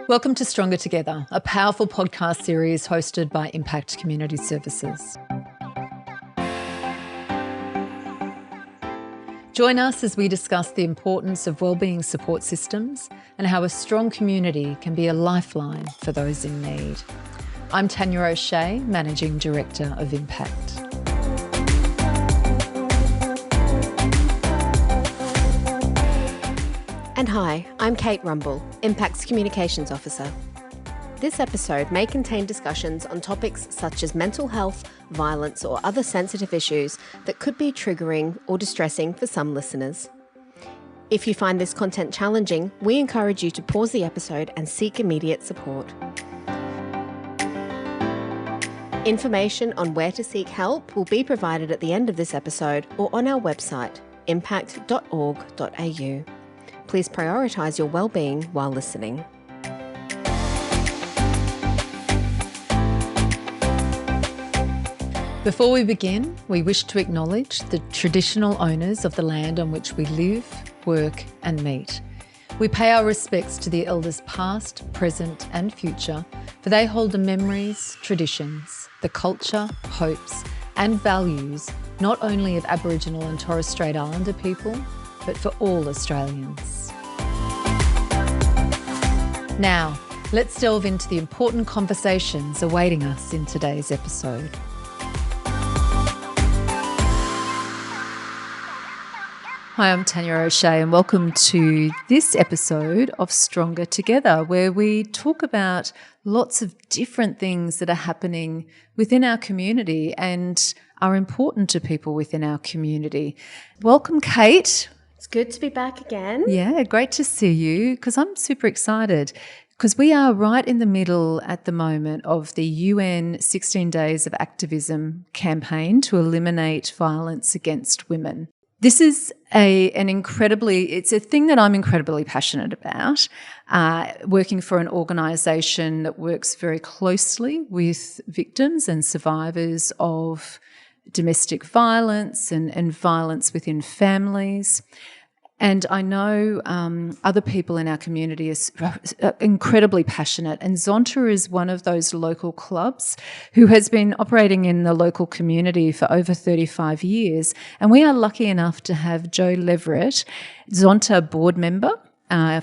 Welcome to Stronger Together, a powerful podcast series hosted by Impact Community Services. Join us as we discuss the importance of wellbeing support systems and how a strong community can be a lifeline for those in need. I'm Tanya O'Shea, Managing Director of Impact. And hi, I'm Kate Rumble, Impact's Communications Officer. This episode may contain discussions on topics such as mental health, violence, or other sensitive issues that could be triggering or distressing for some listeners. If you find this content challenging, we encourage you to pause the episode and seek immediate support. Information on where to seek help will be provided at the end of this episode or on our website, impact.org.au. Please prioritise your wellbeing while listening. Before we begin, we wish to acknowledge the traditional owners of the land on which we live, work and meet. We pay our respects to the elders past, present and future, for they hold the memories, traditions, the culture, hopes and values not only of Aboriginal and Torres Strait Islander people, but for all Australians. Now, let's delve into the important conversations awaiting us in today's episode. Hi, I'm Tanya O'Shea and welcome to this episode of Stronger Together, where we talk about lots of different things that are happening within our community and are important to people within our community. Welcome, Kate. It's good to be back again. Yeah, great to see you because I'm super excited because we are right in the middle at the moment of the UN 16 Days of Activism campaign to eliminate violence against women. This is it's a thing that I'm incredibly passionate about, working for an organisation that works very closely with victims and survivors of domestic violence and violence within families. And I know other people in our community are incredibly passionate, and Zonta is one of those local clubs who has been operating in the local community for over 35 years. And we are lucky enough to have Jo Leverett, Zonta board member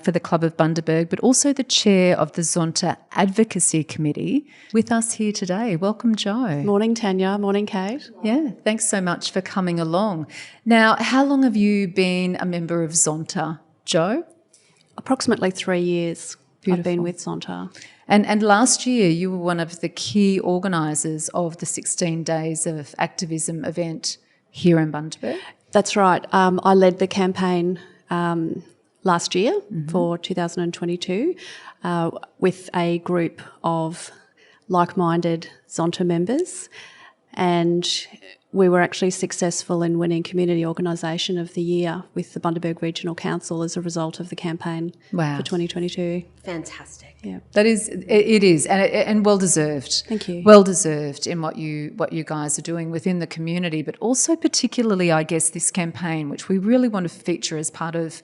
for the Club of Bundaberg, but also the chair of the Zonta Advocacy Committee with us here today. Welcome, Jo. Morning, Tanya. Morning, Kate. Yeah, thanks so much for coming along. Now, how long have you been a member of Zonta, Jo? Approximately 3 years. Beautiful. I've been with Zonta. And last year you were one of the key organisers of the 16 Days of Activism event here in Bundaberg. That's right. I led the campaign last year for 2022 with a group of like-minded Zonta members, and we were actually successful in winning Community Organisation of the Year with the Bundaberg Regional Council as a result of the campaign for 2022. Fantastic. Yeah, it is, and well deserved. Thank you. Well deserved in what you guys are doing within the community, but also particularly, I guess, this campaign, which we really want to feature as part of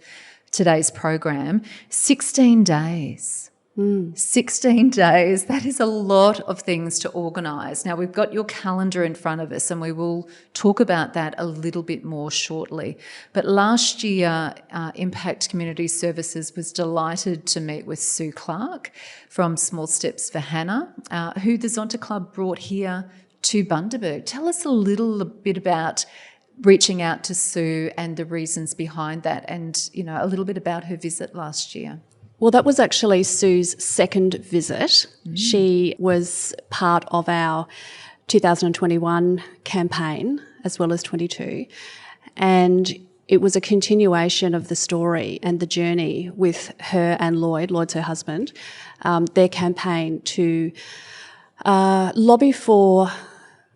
today's program. 16 days. 16 days, that is a lot of things to organise. Now, we've got your calendar in front of us and we will talk about that a little bit more shortly. But last year, Impact Community Services was delighted to meet with Sue Clarke from Small Steps for Hannah, who the Zonta Club brought here to Bundaberg. Tell us a little bit about reaching out to Sue and the reasons behind that, and, you know, a little bit about her visit last year. Well, that was actually Sue's second visit. She was part of our 2021 campaign as well as 22, and it was a continuation of the story and the journey with her and Lloyd's her husband, their campaign to lobby for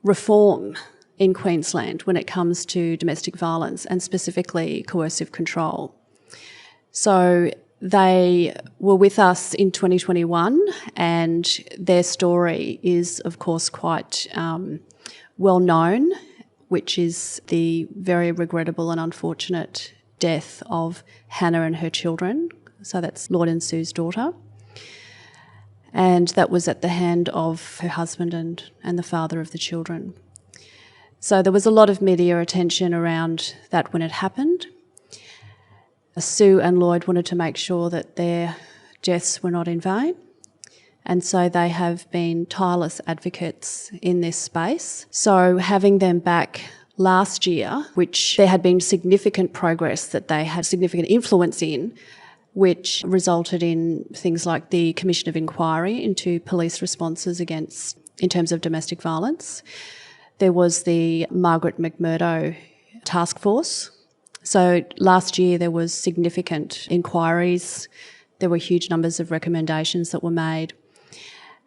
reform in Queensland when it comes to domestic violence and specifically coercive control. So they were with us in 2021 and their story is, of course, quite well known, which is the very regrettable and unfortunate death of Hannah and her children. So that's Lloyd and Sue's daughter. and that was at the hand of her husband and the father of the children. So there was a lot of media attention around that when it happened. Sue and Lloyd wanted to make sure that their deaths were not in vain, and so they have been tireless advocates in this space. So having them back last year, which there had been significant progress that they had significant influence in, which resulted in things like the Commission of Inquiry into police responses in terms of domestic violence. There was the Margaret McMurdo task force. So last year there was significant inquiries. There were huge numbers of recommendations that were made.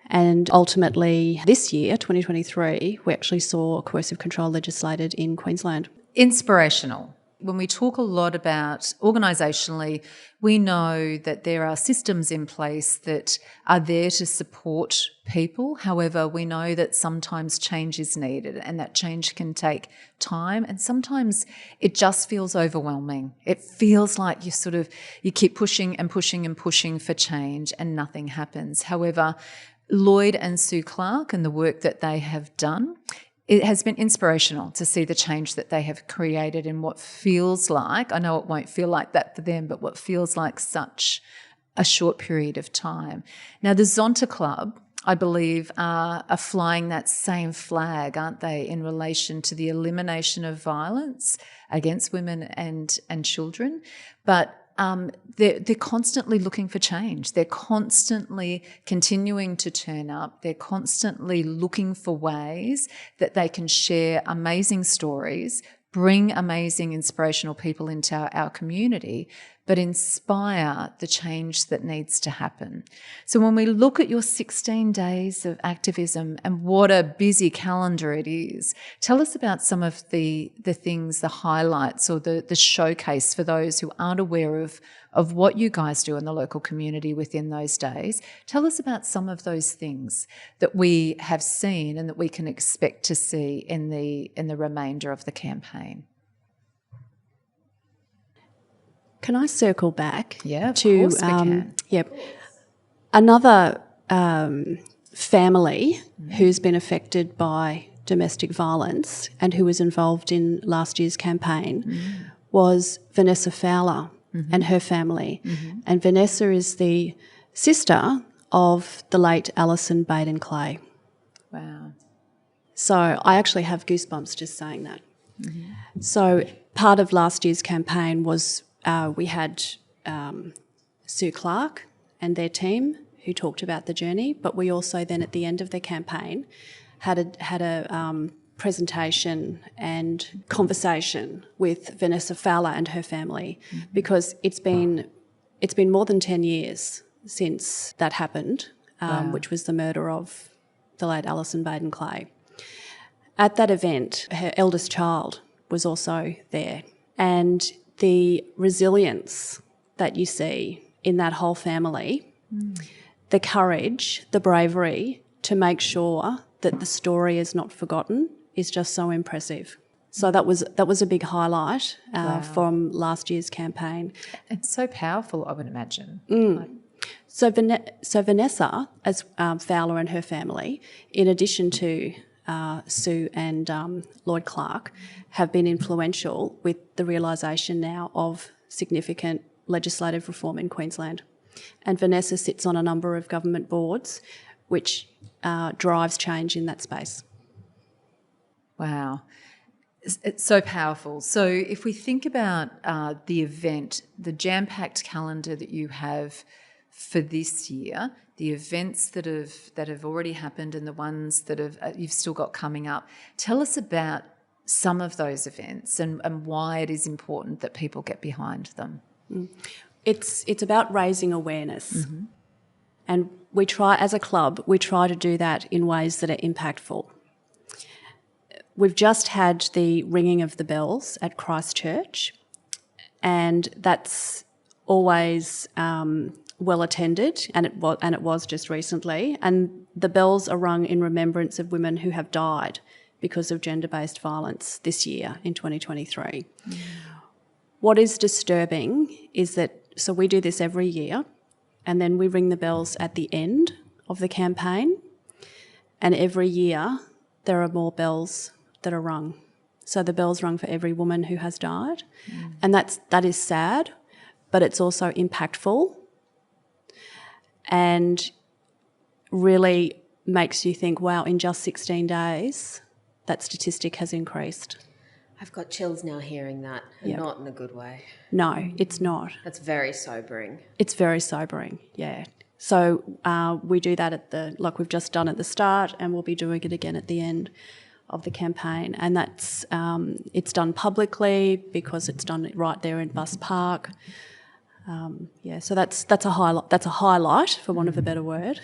And ultimately this year, 2023, we actually saw coercive control legislated in Queensland. Inspirational. When we talk a lot about organisationally, we know that there are systems in place that are there to support people. However, we know that sometimes change is needed and that change can take time, and sometimes it just feels overwhelming. It feels like you keep pushing and pushing and pushing for change and nothing happens. However, Lloyd and Sue Clarke and the work that they have done, it has been inspirational to see the change that they have created in what feels like, I know it won't feel like that for them, but what feels like such a short period of time. Now, the Zonta Club, I believe, are flying that same flag, aren't they, in relation to the elimination of violence against women and children. But they're constantly looking for change. They're constantly continuing to turn up. They're constantly looking for ways that they can share amazing stories, bring amazing inspirational people into our community, but inspire the change that needs to happen. So when we look at your 16 days of activism and what a busy calendar it is, tell us about some of the things, the highlights or the showcase for those who aren't aware of what you guys do in the local community within those days. Tell us about some of those things that we have seen and that we can expect to see in the remainder of the campaign. Can I circle back? Yeah, of to course we can. Another family who's been affected by domestic violence and who was involved in last year's campaign was Vanessa Fowler and her family. And Vanessa is the sister of the late Allison Baden-Clay. Wow. So I actually have goosebumps just saying that. So part of last year's campaign was we had Sue Clarke and their team who talked about the journey, but we also then at the end of the campaign had a presentation and conversation with Vanessa Fowler and her family, because it's been more than 10 years since that happened, which was the murder of the late Allison Baden-Clay. At that event, her eldest child was also there, and the resilience that you see in that whole family, the courage, the bravery to make sure that the story is not forgotten is just so impressive. So that was a big highlight from last year's campaign. It's so powerful, I would imagine. So Vanessa, as Fowler and her family, in addition to Sue and Lloyd Clarke, have been influential with the realisation now of significant legislative reform in Queensland. And Vanessa sits on a number of government boards which drives change in that space. Wow. It's so powerful. So if we think about the event, the jam-packed calendar that you have for this year, the events that have already happened and the ones that you've still got coming up, tell us about some of those events and why it is important that people get behind them. It's about raising awareness. And we try, as a club, to do that in ways that are impactful. We've just had the ringing of the bells at Christchurch, and that's always well attended, and it was just recently. And the bells are rung in remembrance of women who have died because of gender-based violence this year in 2023. What is disturbing is that, so we do this every year, and then we ring the bells at the end of the campaign, and every year there are more bells that are rung. So the bell's rung for every woman who has died, and that is sad, but it's also impactful and really makes you think, wow, in just 16 days, that statistic has increased. I've got chills now hearing that, and not in a good way. No, it's not. That's very sobering. It's very sobering, yeah. So we do that like we've just done at the start, and we'll be doing it again at the end of the campaign. And that's it's done publicly because it's done right there in Bus Park. So that's a highlight. That's a highlight, for want of a better word.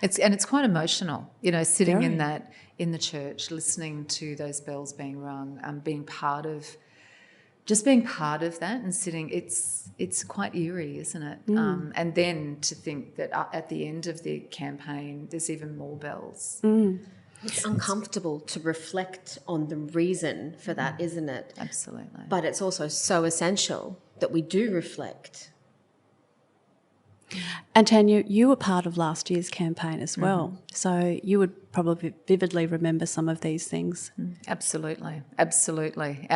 It's quite emotional, sitting Very. in the church, listening to those bells being rung, being part of that and sitting. It's quite eerie, isn't it? And then to think that at the end of the campaign, there's even more bells. It's uncomfortable to reflect on the reason for that, isn't it? Absolutely. But it's also so essential that we do reflect. And Tanya, you were part of last year's campaign as well, so you would probably vividly remember some of these things. Absolutely. Absolutely.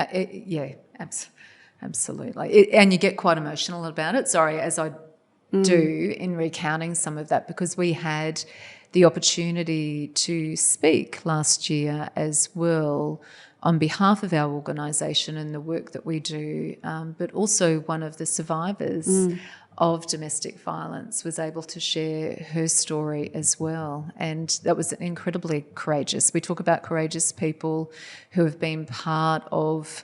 Absolutely. And you get quite emotional about it, as I do in recounting some of that, because we had the opportunity to speak last year as well on behalf of our organisation and the work that we do, but also one of the survivors of domestic violence was able to share her story as well. And that was incredibly courageous. We talk about courageous people who have been part of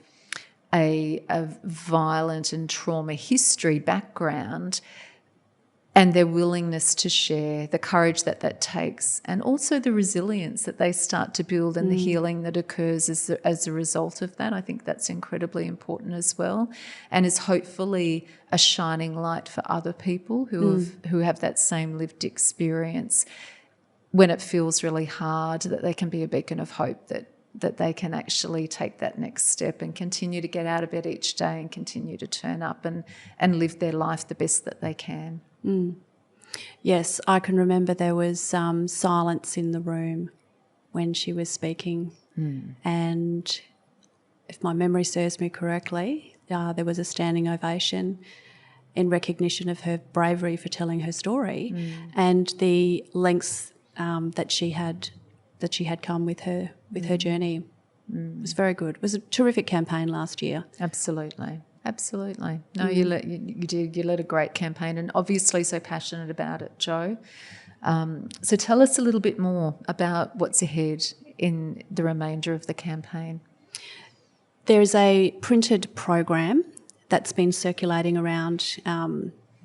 a violent and trauma history background, and their willingness to share, the courage that takes, and also the resilience that they start to build and the healing that occurs as a result of that. I think that's incredibly important as well, and is hopefully a shining light for other people who have that same lived experience. When it feels really hard, that they can be a beacon of hope, that they can actually take that next step and continue to get out of bed each day and continue to turn up and live their life the best that they can. Yes, I can remember there was silence in the room when she was speaking, and if my memory serves me correctly, there was a standing ovation in recognition of her bravery for telling her story and the lengths that she had come with her journey. It was very good. It was a terrific campaign last year. Absolutely. No, you did. You led a great campaign, and obviously so passionate about it, Jo. So tell us a little bit more about what's ahead in the remainder of the campaign. There's a printed program that's been circulating around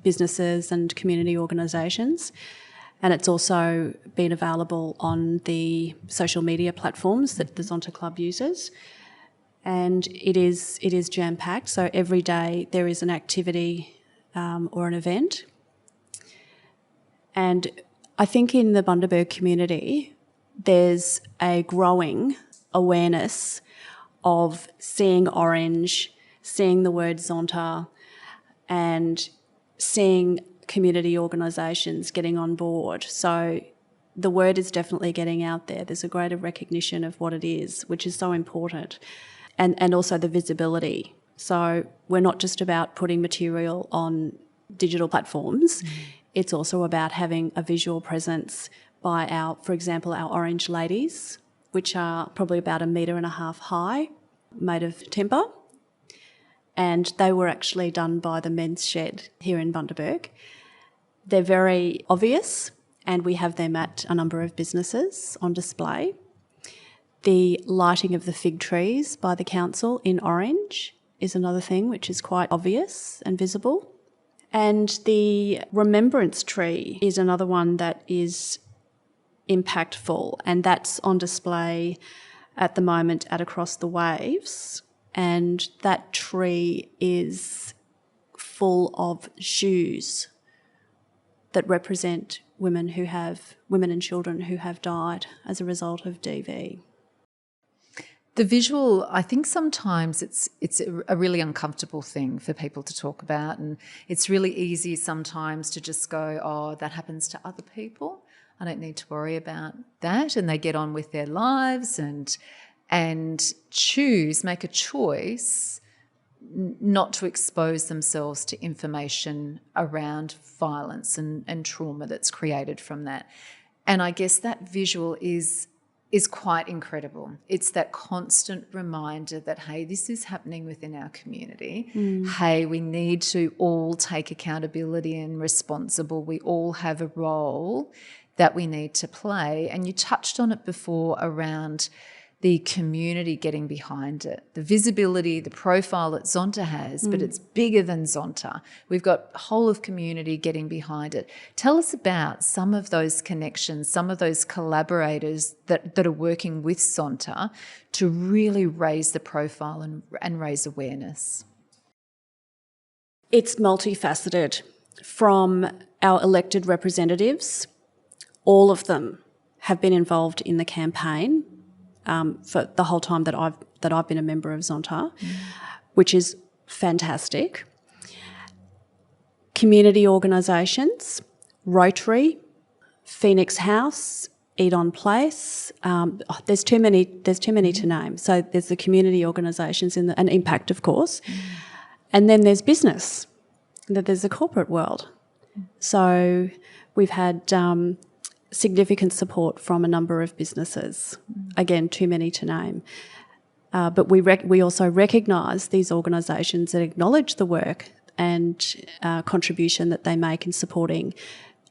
businesses and community organisations, and it's also been available on the social media platforms that the Zonta Club uses. And it is jam-packed, so every day there is an activity or an event. And I think in the Bundaberg community there's a growing awareness of seeing orange, seeing the word Zonta, and seeing community organisations getting on board. So the word is definitely getting out there. There's a greater recognition of what it is, which is so important. And also the visibility. So we're not just about putting material on digital platforms, it's also about having a visual presence by for example, our orange ladies, which are probably about 1.5 metres high, made of timber. And they were actually done by the men's shed here in Bundaberg. They're very obvious, and we have them at a number of businesses on display. The lighting of the fig trees by the council in orange is another thing which is quite obvious and visible. And the remembrance tree is another one that is impactful, and that's on display at the moment at Across the Waves. And that tree is full of shoes that represent women and children who have died as a result of DV. The visual, I think sometimes it's a really uncomfortable thing for people to talk about, and it's really easy sometimes to just go, oh, that happens to other people. I don't need to worry about that, and they get on with their lives and make a choice not to expose themselves to information around violence and trauma that's created from that. And I guess that visual is quite incredible. It's that constant reminder that, hey, this is happening within our community. Hey, we need to all take accountability and responsible. We all have a role that we need to play. And you touched on it before around the community getting behind it, the visibility, the profile that Zonta has, but it's bigger than Zonta. We've got a whole of community getting behind it. Tell us about some of those connections, some of those collaborators that are working with Zonta to really raise the profile and raise awareness. It's multifaceted. From our elected representatives, all of them have been involved in the campaign for the whole time that I've been a member of Zonta, which is fantastic. Community organisations, Rotary, Phoenix House, Edon Place. There's too many to name. So there's the community organisations and Impact, of course, and then there's business. There's the corporate world. So we've had significant support from a number of businesses. Again, too many to name. But we also recognise these organisations and acknowledge the work and contribution that they make in supporting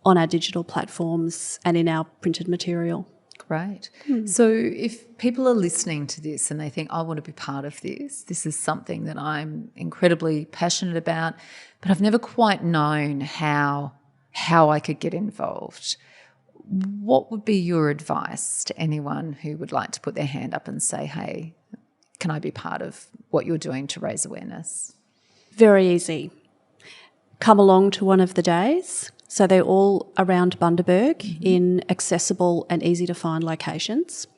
on our digital platforms and in our printed material. Great. So if people are listening to this and they think, I want to be part of this is something that I'm incredibly passionate about, but I've never quite known how I could get involved. What would be your advice to anyone who would like to put their hand up and say, hey, can I be part of what you're doing to raise awareness? Very easy. Come along to one of the days. So they're all around Bundaberg in accessible and easy to find locations.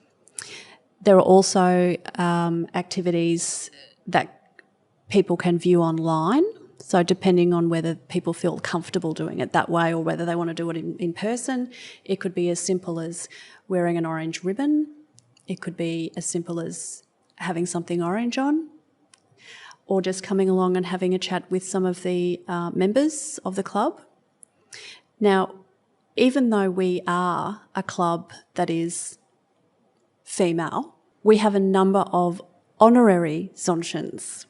There are also activities that people can view online. So depending on whether people feel comfortable doing it that way or whether they want to do it in person, it could be as simple as wearing an orange ribbon. It could be as simple as having something orange on, or just coming along and having a chat with some of the members of the club. Now, even though we are a club that is female, we have a number of honorary Zontians,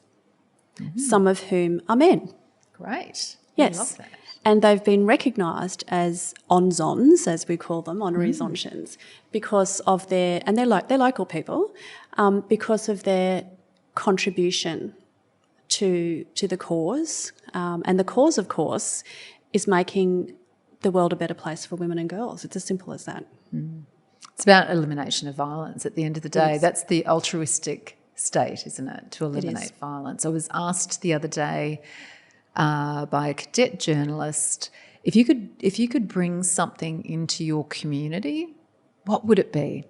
some of whom are men. Great. Yes. I love that. And they've been recognised as onzons, as we call them, honorary Zontians, because of they're local people, because of their contribution to the cause. And the cause, of course, is making the world a better place for women and girls. It's as simple as that. It's about elimination of violence at the end of the day. That's the altruistic state, isn't it, to eliminate violence. I was asked the other day by a cadet journalist, if you could bring something into your community, what would it be?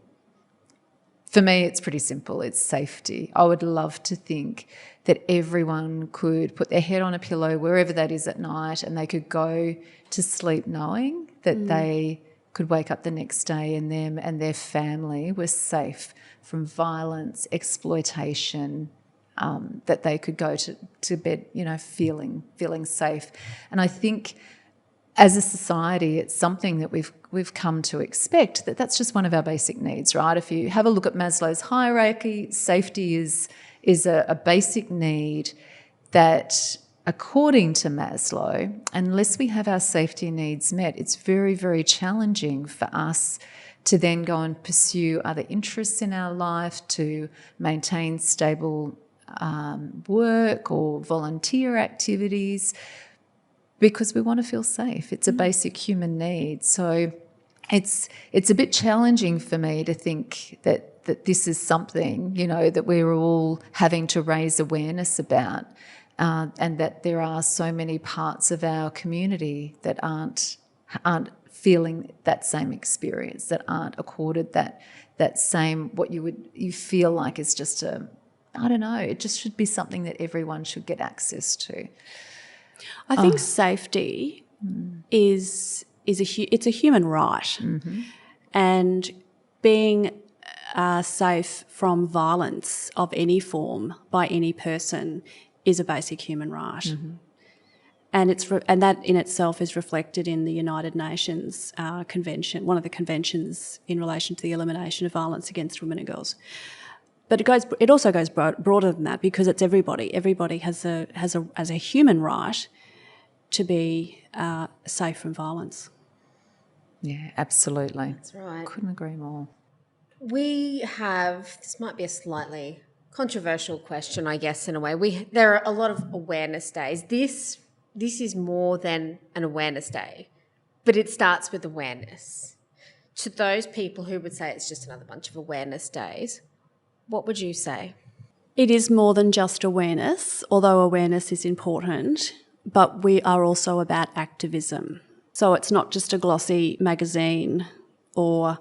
For me, it's pretty simple. It's safety. I would love to think that everyone could put their head on a pillow, wherever that is at night, and they could go to sleep knowing that they could wake up the next day and them and their family were safe from violence, exploitation, that they could go to bed, feeling safe. And I think as a society, it's something that we've come to expect, that's just one of our basic needs, right? If you have a look at Maslow's hierarchy, safety is a basic need that, according to Maslow, unless we have our safety needs met, it's very, very challenging for us to then go and pursue other interests in our life, to maintain stable work or volunteer activities, because we want to feel safe. It's a basic human need. So it's a bit challenging for me to think that this is something, that we're all having to raise awareness about, and that there are so many parts of our community that aren't feeling that same experience, that aren't accorded that same, what you feel like is just I don't know, it just should be something that everyone should get access to. I think safety is it's a human right, and being safe from violence of any form by any person is a basic human right. And and that in itself is reflected in the United Nations convention, one of the conventions in relation to the elimination of violence against women and girls. But it also goes broader than that, because it's everybody. Everybody has a human right to be safe from violence. Yeah, absolutely. That's right. Couldn't agree more. This might be a slightly controversial question, I guess, in a way. There are a lot of awareness days. This is more than an awareness day, but it starts with awareness. To those people who would say it's just another bunch of awareness days, what would you say? It is more than just awareness, although awareness is important, but we are also about activism. So it's not just a glossy magazine or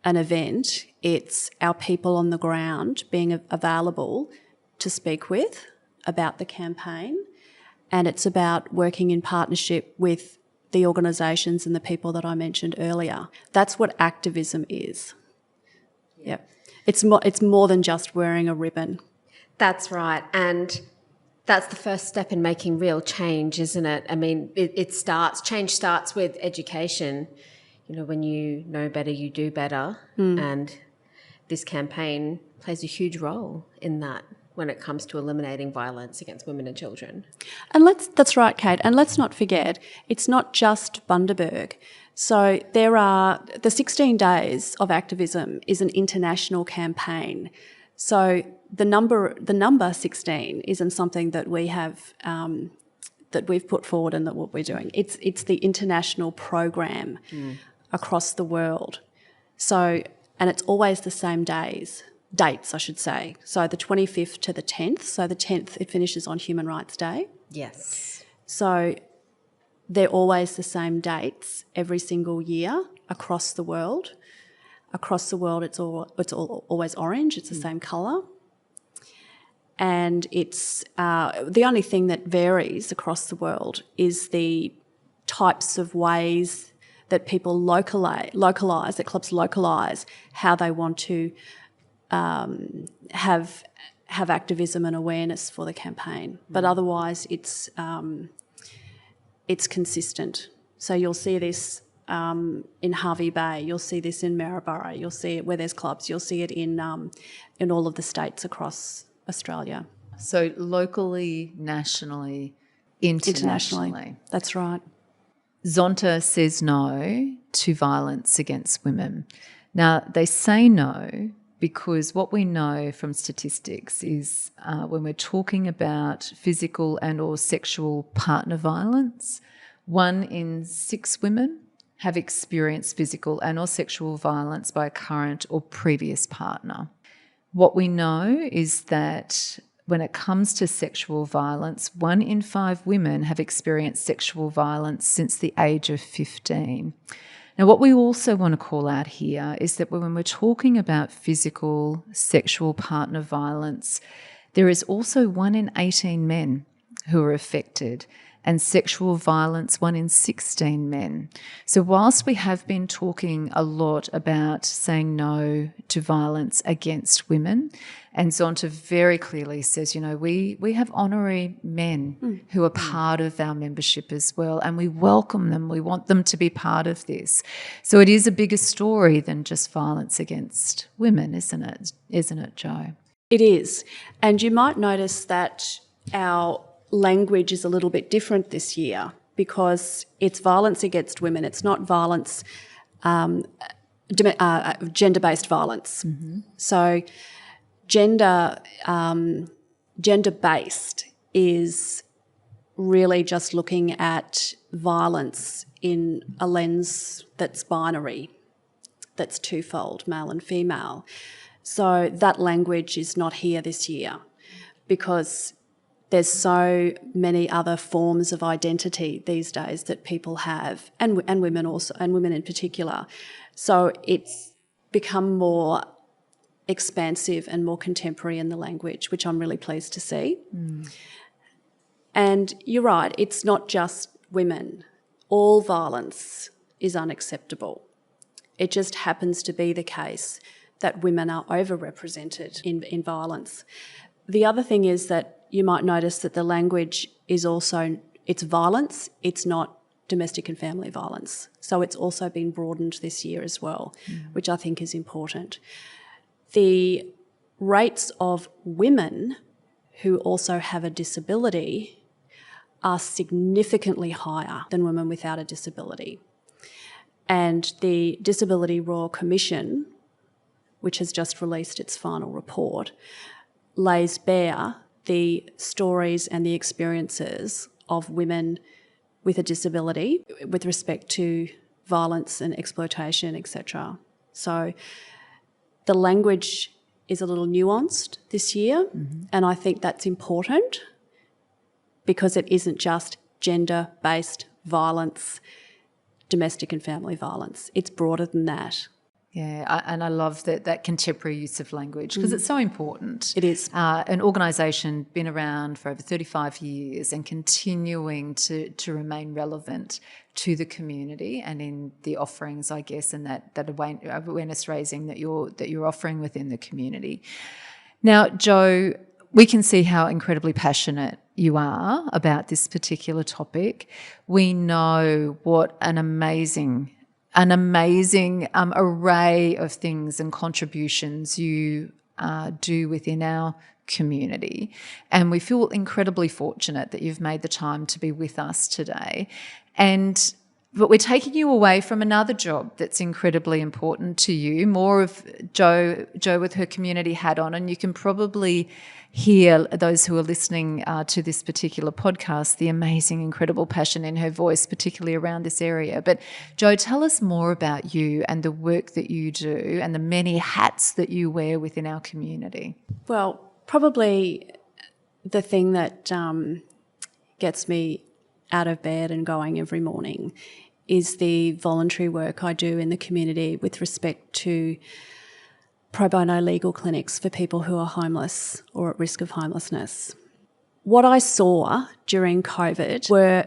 an event, it's our people on the ground being available to speak with about the campaign, and it's about working in partnership with the organisations and the people that I mentioned earlier. That's what activism is. Yep. It's more than just wearing a ribbon. That's right. And that's the first step in making real change, isn't it? I mean, change starts with education. You know, when you know better, you do better. And this campaign plays a huge role in that when it comes to eliminating violence against women and children. And that's right, Kate. And let's not forget, it's not just Bundaberg. So there are the 16 Days of Activism is an international campaign. So the number 16 isn't something that we have that we've put forward and that what we're doing. It's the international program across the world. So, and it's always the same dates, I should say. So the 25th to the 10th. So the 10th, it finishes on Human Rights Day. Yes. So they're always the same dates every single year across the world. Across the world, it's always orange. It's the same colour. And it's the only thing that varies across the world is the types of ways that people localise, that clubs localise how they want to have activism and awareness for the campaign. But otherwise, it's consistent. So you'll see this in Harvey Bay, you'll see this in Maryborough, you'll see it where there's clubs, you'll see it in all of the states across Australia. So locally, nationally, internationally. That's right. Zonta says no to violence against women. Now, they say no because what we know from statistics is when we're talking about physical and or sexual partner violence, 1 in 6 women have experienced physical and or sexual violence by a current or previous partner. What we know is that when it comes to sexual violence, 1 in 5 women have experienced sexual violence since the age of 15. Now, what we also want to call out here is that when we're talking about physical, sexual partner violence, there is also 1 in 18 men who are affected, and sexual violence 1 in 16 men. So whilst we have been talking a lot about saying no to violence against women, and Zonta very clearly says, you know, we have honorary men who are part of our membership as well, and we welcome them. We want them to be part of this. So it is a bigger story than just violence against women, isn't it? Isn't it, Jo? It is. And you might notice that our language is a little bit different this year because it's violence against women. It's not violence, gender-based violence. So gender-based is really just looking at violence in a lens that's binary, that's twofold, male and female. So that language is not here this year because there's so many other forms of identity these days that people have, and women also, and women in particular. So it's become more expansive and more contemporary in the language, which I'm really pleased to see. And you're right, it's not just women. All violence is unacceptable. It just happens to be the case that women are overrepresented in violence. The other thing is that you might notice that the language is also, it's violence, it's not domestic and family violence. So it's also been broadened this year as well, which I think is important. The rates of women who also have a disability are significantly higher than women without a disability. And the Disability Royal Commission, which has just released its final report, lays bare the stories and the experiences of women with a disability with respect to violence and exploitation, etc. So the language is a little nuanced this year, and I think that's important because it isn't just gender-based violence, domestic and family violence. It's broader than that. Yeah, and I love that contemporary use of language because it's so important. It is. An organisation been around for over 35 years and continuing to remain relevant to the community and in the offerings, I guess, and that awareness raising that you're offering within the community. Now, Jo, we can see how incredibly passionate you are about this particular topic. We know what an amazing array of things and contributions you do within our community. And we feel incredibly fortunate that you've made the time to be with us today. But we're taking you away from another job that's incredibly important to you, more of Jo with her community hat on, and you can probably hear, those who are listening to this particular podcast, the amazing, incredible passion in her voice, particularly around this area. But Jo, tell us more about you and the work that you do and the many hats that you wear within our community. Well, probably the thing that gets me out of bed and going every morning is the voluntary work I do in the community with respect to pro bono legal clinics for people who are homeless or at risk of homelessness. What I saw during COVID were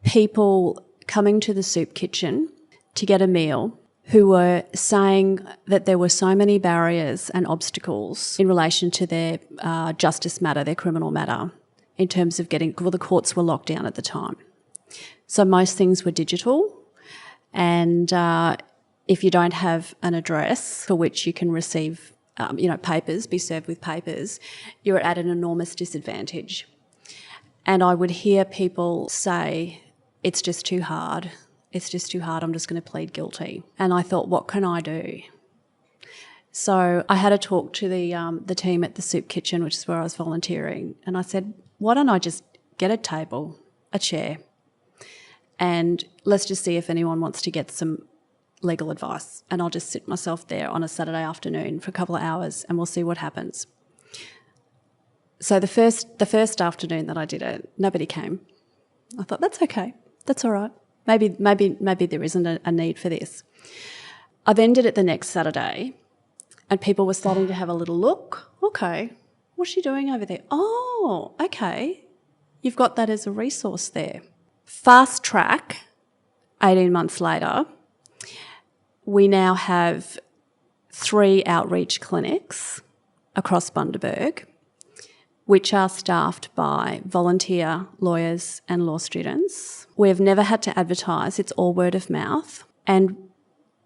people coming to the soup kitchen to get a meal who were saying that there were so many barriers and obstacles in relation to their justice matter, their criminal matter, in terms of the courts were locked down at the time. So most things were digital, and if you don't have an address for which you can receive, papers, be served with papers, you're at an enormous disadvantage. And I would hear people say, it's just too hard. It's just too hard. I'm just going to plead guilty. And I thought, what can I do? So I had a talk to the team at the soup kitchen, which is where I was volunteering, and I said, why don't I just get a table, a chair, and let's just see if anyone wants to get some legal advice, and I'll just sit myself there on a Saturday afternoon for a couple of hours and we'll see what happens. So the first afternoon that I did it, nobody came. I thought, that's okay, that's all right. Maybe there isn't a need for this. I then did it the next Saturday and people were starting to have a little look. Okay, what's she doing over there? Oh, okay, you've got that as a resource there. Fast track, 18 months later, we now have 3 outreach clinics across Bundaberg, which are staffed by volunteer lawyers and law students. We have never had to advertise, it's all word of mouth, and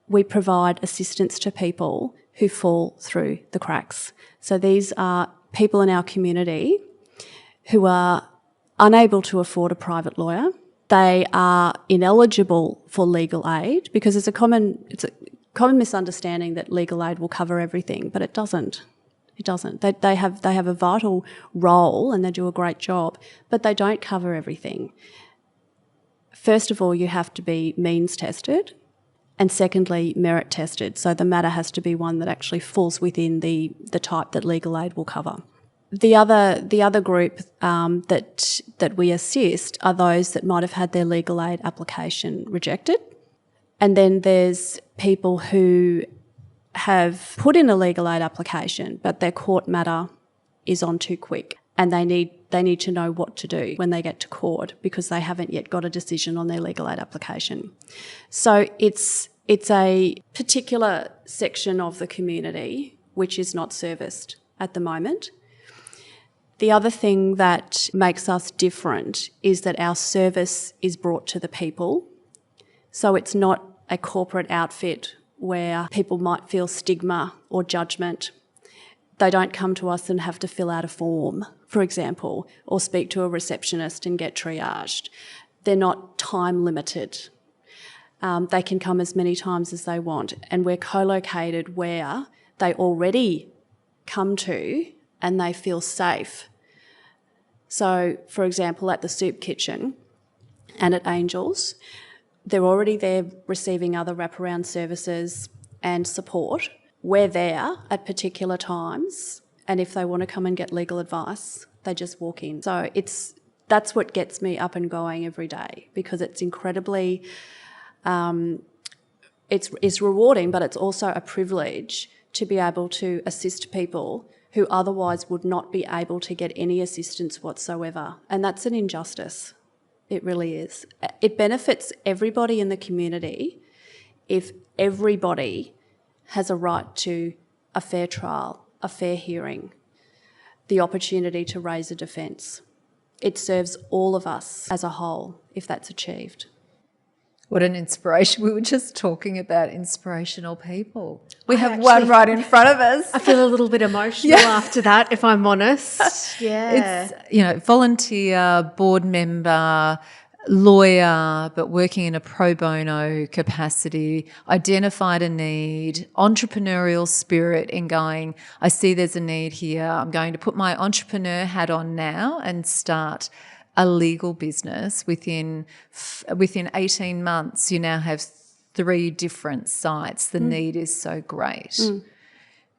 we provide assistance to people who fall through the cracks. So these are people in our community who are unable to afford a private lawyer. They are ineligible for legal aid because it's a common misunderstanding that legal aid will cover everything, but it doesn't. It doesn't. They have a vital role and they do a great job, but they don't cover everything. First of all, you have to be means tested, and secondly, merit tested. So the matter has to be one that actually falls within the type that legal aid will cover. The other group that we assist are those that might have had their legal aid application rejected. And then there's people who have put in a legal aid application, but their court matter is on too quick and they they need to know what to do when they get to court because they haven't yet got a decision on their legal aid application. So it's a particular section of the community which is not serviced at the moment. The other thing that makes us different is that our service is brought to the people. So it's not a corporate outfit where people might feel stigma or judgment. They don't come to us and have to fill out a form, for example, or speak to a receptionist and get triaged. They're not time limited. They can come as many times as they want, and we're co-located where they already come to and they feel safe. So, for example, at the soup kitchen and at Angels, they're already there receiving other wraparound services and support. We're there at particular times, and if they want to come and get legal advice, they just walk in. So that's what gets me up and going every day, because it's incredibly, it's rewarding, but it's also a privilege to be able to assist people who otherwise would not be able to get any assistance whatsoever. And that's an injustice. It really is. It benefits everybody in the community if everybody has a right to a fair trial, a fair hearing, the opportunity to raise a defence. It serves all of us as a whole if that's achieved. What an inspiration. We were just talking about inspirational people. We have one right in front of us. I feel a little bit emotional after that, if I'm honest. Yeah. It's, volunteer, board member, lawyer, but working in a pro bono capacity, identified a need, entrepreneurial spirit in going, I see there's a need here. I'm going to put my entrepreneur hat on now and start a legal business. Within 18 months, you now have 3 different sites. The need is so great.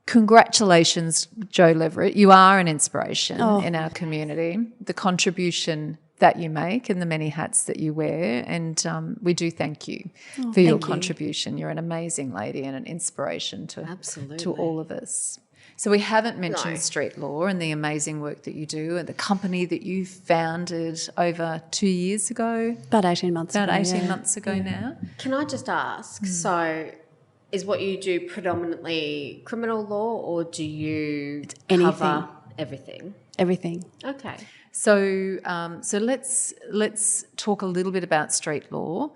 Congratulations, Joe Leverett. You are an inspiration in our community. The contribution that you make and the many hats that you wear, and we do thank you for your contribution. You're an amazing lady and an inspiration to all of us. So we haven't mentioned street law and the amazing work that you do, and the company that you founded over 2 years ago. About 18 months ago. About 18 months ago now. Can I just ask, so is what you do predominantly criminal law, or do you cover everything? Everything. Okay. So let's talk a little bit about street law.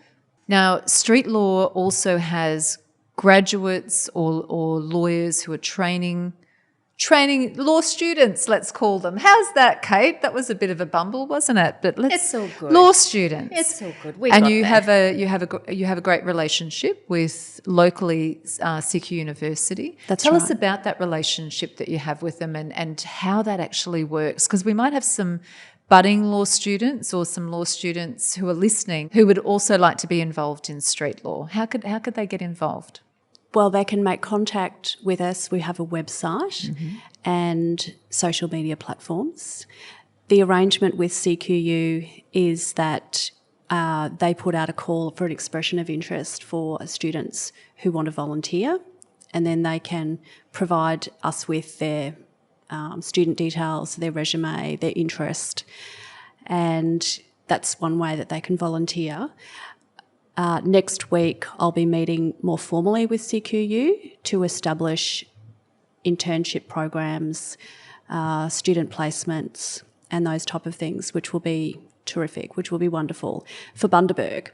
Now, street law also has graduates or lawyers who are training law students, let's call them. How's that, Kate? That was a bit of a bumble, wasn't it? But it's all good. Law students. It's all good. You have a great relationship with locally CQ University. Tell us about that relationship that you have with them and how that actually works, because we might have some budding law students or some law students who are listening who would also like to be involved in street law. How could they get involved? Well, they can make contact with us. We have a website and social media platforms. The arrangement with CQU is that they put out a call for an expression of interest for students who want to volunteer, and then they can provide us with their student details, their resume, their interest, and that's one way that they can volunteer. Next week, I'll be meeting more formally with CQU to establish internship programs, student placements, and those type of things, which will be terrific, which will be wonderful for Bundaberg.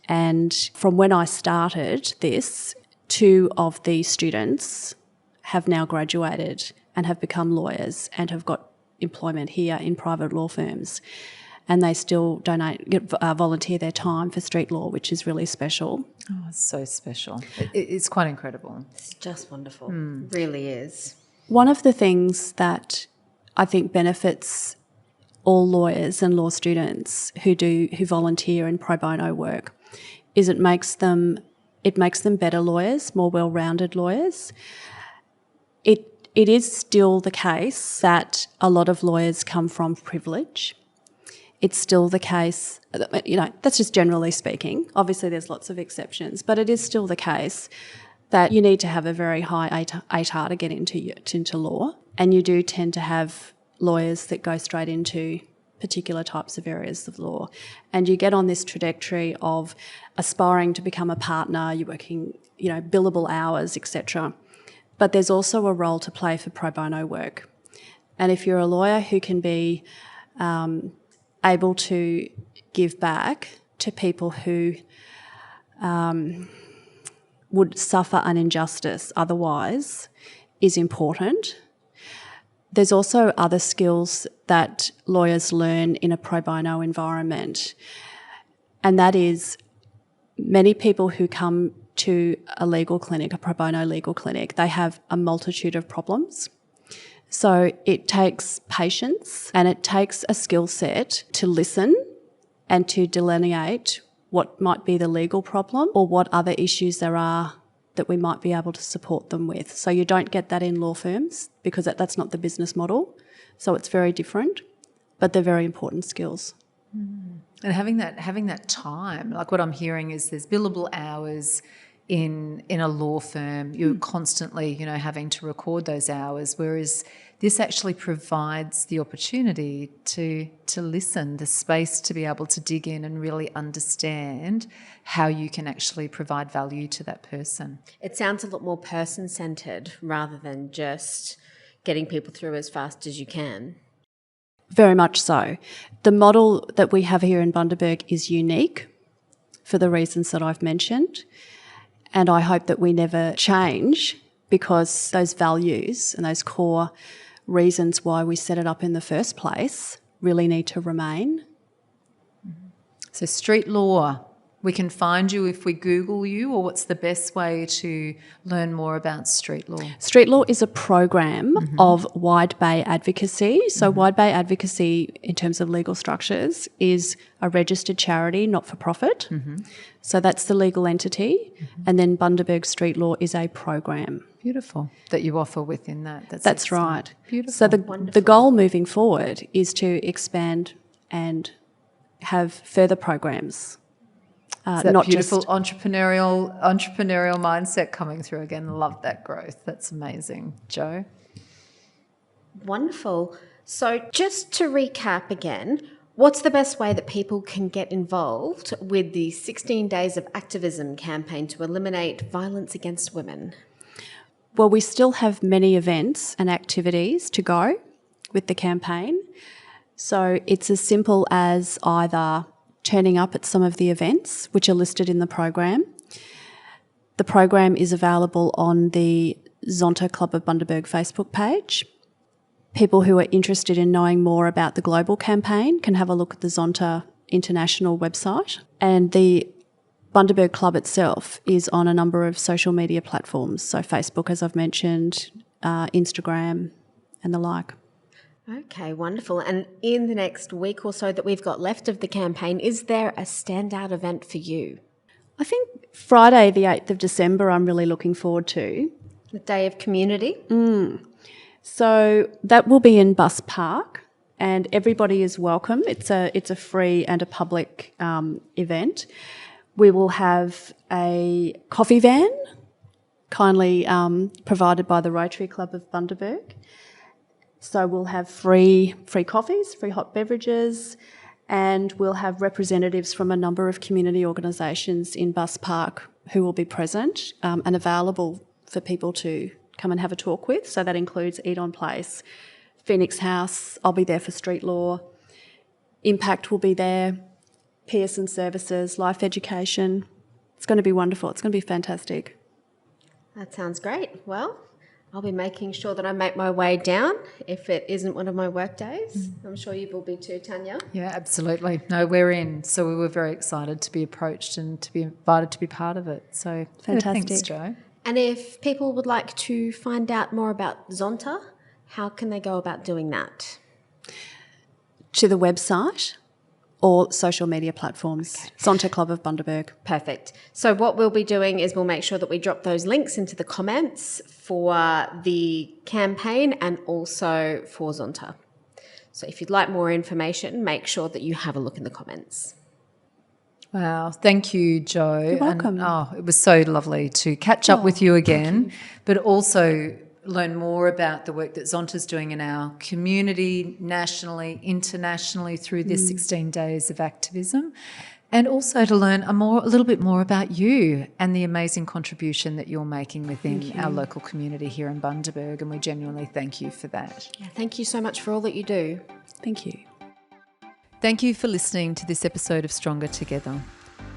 And from when I started this, 2 of the students have now graduated and have become lawyers and have got employment here in private law firms. And they still volunteer their time for street law, which is really special. Oh, it's so special. It's quite incredible. It's just wonderful. It really is. One of the things that I think benefits all lawyers and law students who volunteer in pro bono work is it makes them better lawyers, more well-rounded lawyers. It is still the case that a lot of lawyers come from privilege. It's still the case, that's just generally speaking. Obviously there's lots of exceptions, but it is still the case that you need to have a very high ATAR to get into law, and you do tend to have lawyers that go straight into particular types of areas of law. And you get on this trajectory of aspiring to become a partner, you're working, billable hours, etc. But there's also a role to play for pro bono work. And if you're a lawyer who can be able to give back to people who would suffer an injustice otherwise, is important. There's also other skills that lawyers learn in a pro bono environment, and that is many people who come to a legal clinic, a pro bono legal clinic, they have a multitude of problems. So it takes patience and it takes a skill set to listen and to delineate what might be the legal problem or what other issues there are that we might be able to support them with. So you don't get that in law firms because that's not the business model. So it's very different, but they're very important skills. And having that time, like what I'm hearing is there's billable hours in a law firm. You're constantly, having to record those hours, whereas this actually provides the opportunity to listen, the space to be able to dig in and really understand how you can actually provide value to that person. It sounds a lot more person-centred rather than just getting people through as fast as you can. Very much so. The model that we have here in Bundaberg is unique for the reasons that I've mentioned, and I hope that we never change because those values and those core reasons why we set it up in the first place really need to remain. So street law, we can find you if we Google you, or what's the best way to learn more about street law? Street law is a program of Wide Bay Advocacy. So Wide Bay Advocacy, in terms of legal structures, is a registered charity, not-for-profit. So that's the legal entity. And then Bundaberg Street Law is a program. Beautiful. That you offer within that. That's right. Beautiful. So the goal moving forward is to expand and have further programs. That not beautiful just entrepreneurial mindset coming through again. Love that growth. That's amazing. Jo? Wonderful. So just to recap again, what's the best way that people can get involved with the 16 Days of Activism campaign to eliminate violence against women? Well, we still have many events and activities to go with the campaign. So it's as simple as either turning up at some of the events which are listed in the program. The program is available on the Zonta Club of Bundaberg Facebook page. People who are interested in knowing more about the global campaign can have a look at the Zonta International website. And the Bundaberg Club itself is on a number of social media platforms, so Facebook, as I've mentioned, Instagram and the like. Okay, wonderful. And in the next week or so that we've got left of the campaign, is there a standout event for you? I think Friday the 8th of December I'm really looking forward to. The Day of Community? So that will be in Bus Park and everybody is welcome. It's a free and a public event. We will have a coffee van, kindly provided by the Rotary Club of Bundaberg. So we'll have free coffees, free hot beverages, and we'll have representatives from a number of community organisations in Bus Park who will be present and available for people to come and have a talk with. So that includes Eat On Place, Phoenix House, I'll be there for Street Law, Impact will be there, Pearson Services, Life Education. It's going to be wonderful. It's going to be fantastic. That sounds great. Well, I'll be making sure that I make my way down if it isn't one of my work days. I'm sure you will be too, Tanya. Yeah, absolutely. No, we're in. So we were very excited to be approached and to be invited to be part of it. So Fantastic. Thanks, Jo. And if people would like to find out more about Zonta, how can they go about doing that? To the website or social media platforms. Okay. Zonta Club of Bundaberg. Perfect. So what we'll be doing is we'll make sure that we drop those links into the comments for the campaign and also for Zonta. So if you'd like more information, make sure that you have a look in the comments. Wow. Thank you, Jo. You're welcome. And, it was so lovely to catch up with you again, but also learn more about the work that Zonta's doing in our community, nationally, internationally, through this 16 days of activism, and also to learn a little bit more about you and the amazing contribution that you're making within our local community here in Bundaberg, and we genuinely thank you for that. Yeah, thank you so much for all that you do. Thank you. Thank you for listening to this episode of Stronger Together.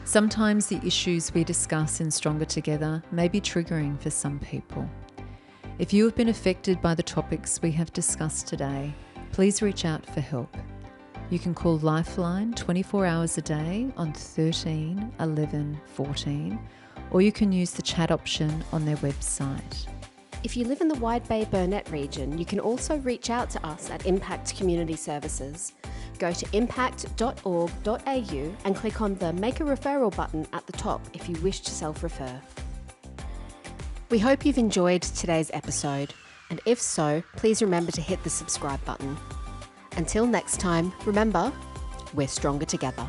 Sometimes the issues we discuss in Stronger Together may be triggering for some people. If you have been affected by the topics we have discussed today, please reach out for help. You can call Lifeline 24 hours a day on 13 11 14, or you can use the chat option on their website. If you live in the Wide Bay Burnett region, you can also reach out to us at Impact Community Services. Go to impact.org.au and click on the Make a Referral button at the top if you wish to self-refer. We hope you've enjoyed today's episode, and if so, please remember to hit the subscribe button. Until next time, remember, we're stronger together.